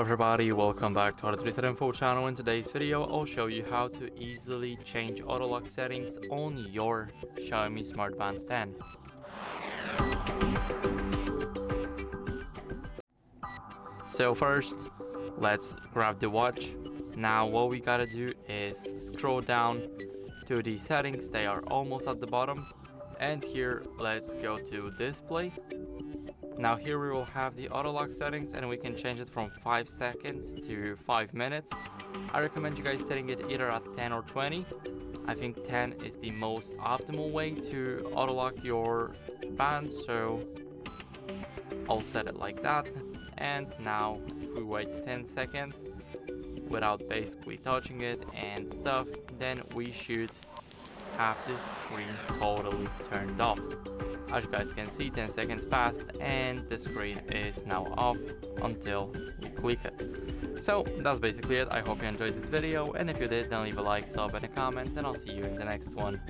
everybody, welcome back to HardReset.Info channel. In today's video, I'll show you how to easily change autolock settings on your XIAOMI Smart Band 10. So first, let's grab the watch. Now what we gotta do is scroll down to the settings. They are almost at the bottom. And here, let's go to display. Now here we will have the auto lock settings, and we can change it from 5 seconds to 5 minutes. I recommend you guys setting it either at 10 or 20. I think 10 is the most optimal way to auto lock your band, so I'll set it like that. And now if we wait 10 seconds without basically touching it and stuff, then we should have this screen totally turned off. As you guys can see, 10 seconds passed and the screen is now off until we click it. So that's basically it. I hope you enjoyed this video, and if you did, then leave a like, sub and a comment, and I'll see you in the next one.